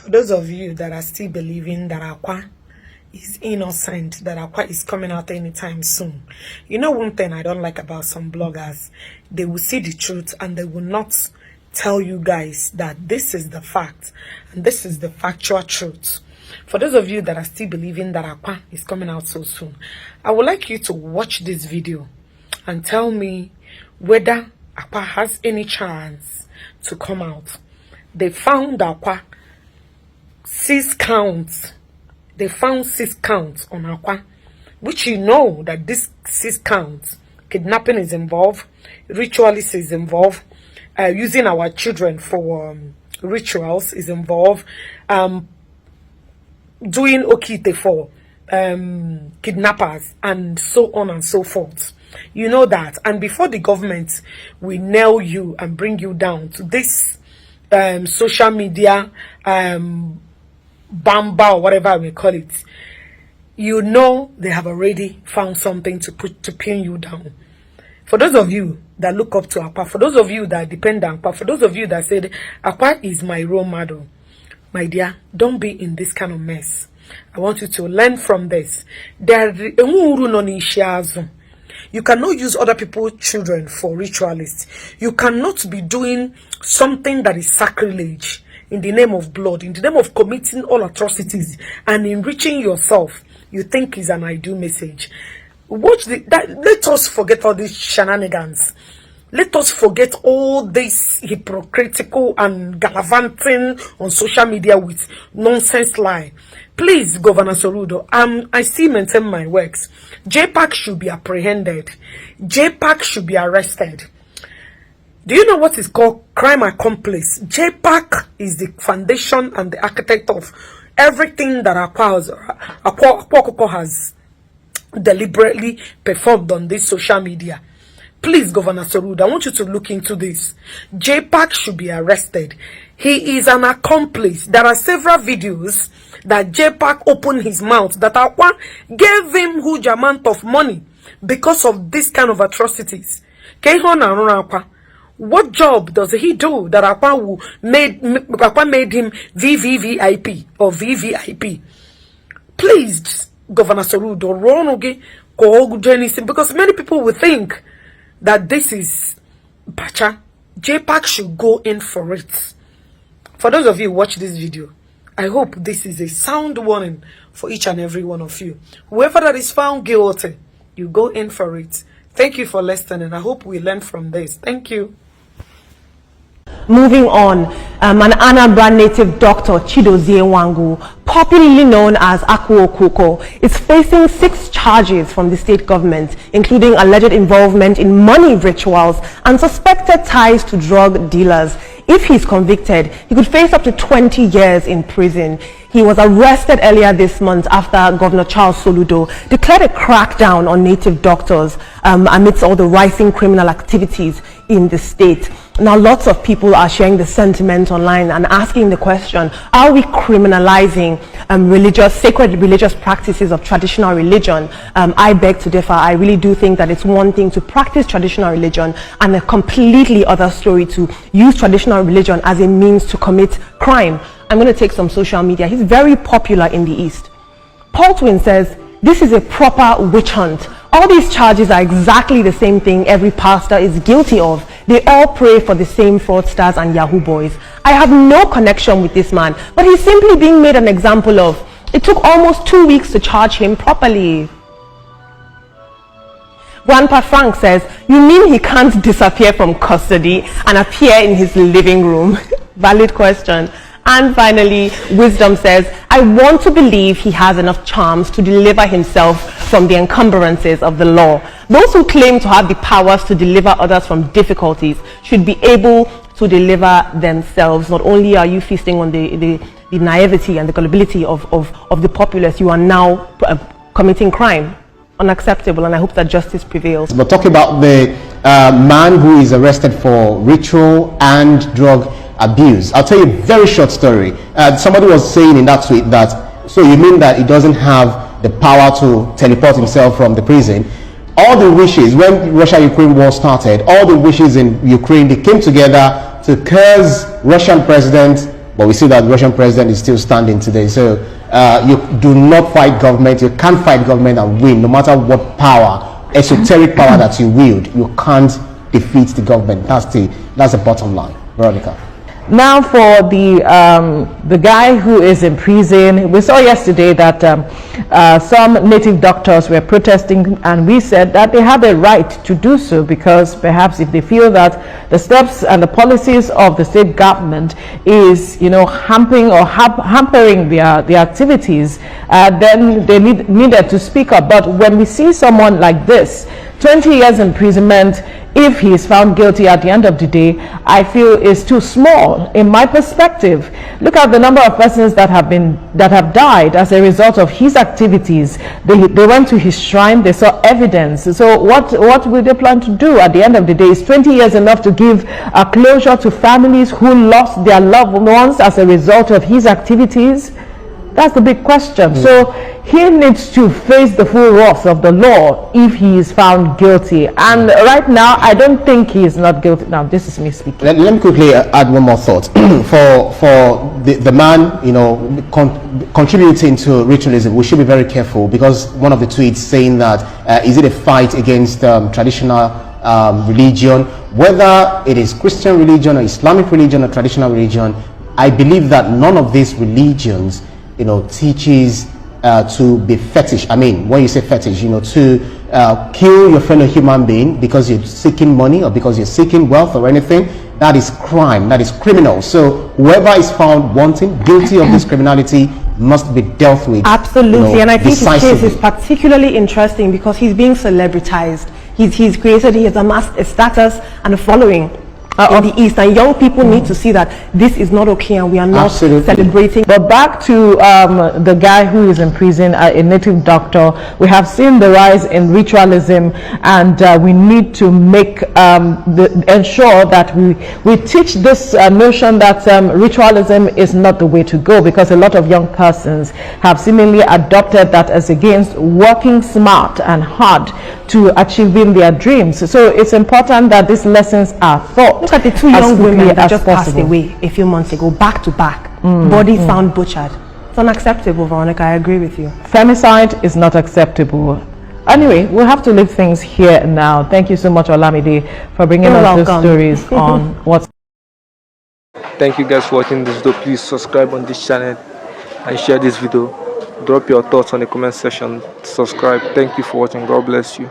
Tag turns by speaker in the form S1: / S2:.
S1: For those of you that are still believing that Akwa is innocent, that Akwa is coming out anytime soon, you know one thing I don't like about some bloggers, they will see the truth and they will not tell you guys that this is the fact and this is the factual truth. For those of you that are still believing that Akwa is coming out so soon, I would like you to watch this video and tell me whether Akwa has any chance to come out. They found Akwa 6 counts. They found 6 counts on Akwa, which you know that this 6 counts, kidnapping is involved, ritualist is involved, using our children for rituals is involved, doing okite for kidnappers, and so on and so forth. You know that. And before the government will nail you and bring you down to this social media bamba or whatever we call it, you know they have already found something to pin you down. For those of you that look up to Akwa, for those of you that depend on Akwa, for those of you that said Akwa is my role model, my dear, don't be in this kind of mess. I want you to learn from this. You cannot use other people's children for ritualists. You cannot be doing something that is sacrilege in the name of blood, in the name of committing all atrocities and enriching yourself. You think is an ideal message. Watch let us forget all these shenanigans. Let us forget all this hypocritical and gallivanting on social media with nonsense lie. Please, Governor Soludo, I still maintain my works. Jpac should be apprehended. Jpac should be arrested. Do you know what is called crime accomplice? Jpac is the foundation and the architect of everything that Akwa Okuko has deliberately performed on this social media. Please, Governor Soludo, I want you to look into this. Jpac should be arrested. He is an accomplice. There are several videos that Jpac opened his mouth that Akwa gave him huge amount of money because of this kind of atrocities. What job does he do that Akwa made him VVVIP or VVIP? Please, Governor Soludo, because many people will think that this is Bacha. Jpac should go in for it. For those of you who watch this video, I hope this is a sound warning for each and every one of you. Whoever that is found guilty, you go in for it. Thank you for listening. I hope we learn from this. Thank you.
S2: Moving on, an Anambra native doctor, Chidozie Wangu, popularly known as Akwa Okuko, is facing 6 charges from the state government, including alleged involvement in money rituals and suspected ties to drug dealers. If he's convicted, he could face up to 20 years in prison. He was arrested earlier this month after Governor Charles Soludo declared a crackdown on native doctors amidst all the rising criminal activities in the state. Now, lots of people are sharing the sentiment online and asking the question, are we criminalizing sacred religious practices of traditional religion? I beg to differ. I really do think that it's one thing to practice traditional religion and a completely other story to use traditional religion as a means to commit crime. I'm going to take some social media. He's very popular in the East. Paul Twin says, this is a proper witch hunt. All these charges are exactly the same thing every pastor is guilty of. They all pray for the same fraudsters and Yahoo boys. I have no connection with this man, but he's simply being made an example of. It took almost 2 weeks to charge him properly. Grandpa Frank says, you mean he can't disappear from custody and appear in his living room? Valid question. And finally, Wisdom says, I want to believe he has enough charms to deliver himself from the encumbrances of the law. Those who claim to have the powers to deliver others from difficulties should be able to deliver themselves. Not only are you feasting on the naivety and the gullibility of the populace, you are now committing crime. Unacceptable, and I hope that justice prevails.
S3: But talking about the man who is arrested for ritual and drug abuse, I'll tell you a very short story. Somebody was saying in that tweet that, so you mean that he doesn't have the power to teleport himself from the prison? All the wishes, when Russia-Ukraine war started, all the wishes in Ukraine, they came together to curse Russian President but we see that the Russian president is still standing today. So you do not fight government. You can't fight government and win, no matter what power, esoteric power that you wield. You can't defeat the government. That's the bottom line. Veronica.
S4: Now for the guy who is in prison, we saw yesterday that some native doctors were protesting, and we said that they had a right to do so, because perhaps if they feel that the steps and the policies of the state government is, hampering their activities, then they needed to speak up. But when we see someone like this, 20 years imprisonment, if he is found guilty at the end of the day, I feel is too small in my perspective. Look at the number of persons that have died as a result of his activities. They went to his shrine, they saw evidence. So what will they plan to do at the end of the day? Is 20 years enough to give a closure to families who lost their loved ones as a result of his activities? That's the big question. So he needs to face the full wrath of the law if he is found guilty. And right now, I don't think he is not guilty. Now, this is me speaking.
S3: Let me quickly add one more thought. for the man, contributing to ritualism, we should be very careful, because one of the tweets saying that is it a fight against traditional religion, whether it is Christian religion or Islamic religion or traditional religion. I believe that none of these religions teaches to be fetish. I mean, when you say fetish, to kill your fellow human being because you're seeking money or because you're seeking wealth or anything, that is crime, that is criminal. So whoever is found wanting, guilty of this criminality, must be dealt with.
S2: Absolutely, and I think
S3: decisively.
S2: his case is particularly interesting because he's being celebritized. He has amassed a status and a following in the East, and young people need to see that this is not okay and we are not celebrating.
S4: But back to the guy who is in prison, a native doctor, we have seen the rise in ritualism, and we need to ensure that we teach this notion that ritualism is not the way to go, because a lot of young persons have seemingly adopted that as against working smart and hard to achieving their dreams. So it's important that these lessons are taught.
S2: Look at the two young women that just passed away a few months ago, back to back, bodies found butchered. It's unacceptable, Veronica. I agree with you.
S4: Femicide is not acceptable. Anyway, we'll have to leave things here now. Thank you so much, Olamide, for bringing us those stories on what's.
S5: Thank you guys for watching this video. Please subscribe on this channel and share this video. Drop your thoughts on the comment section. Subscribe. Thank you for watching. God bless you.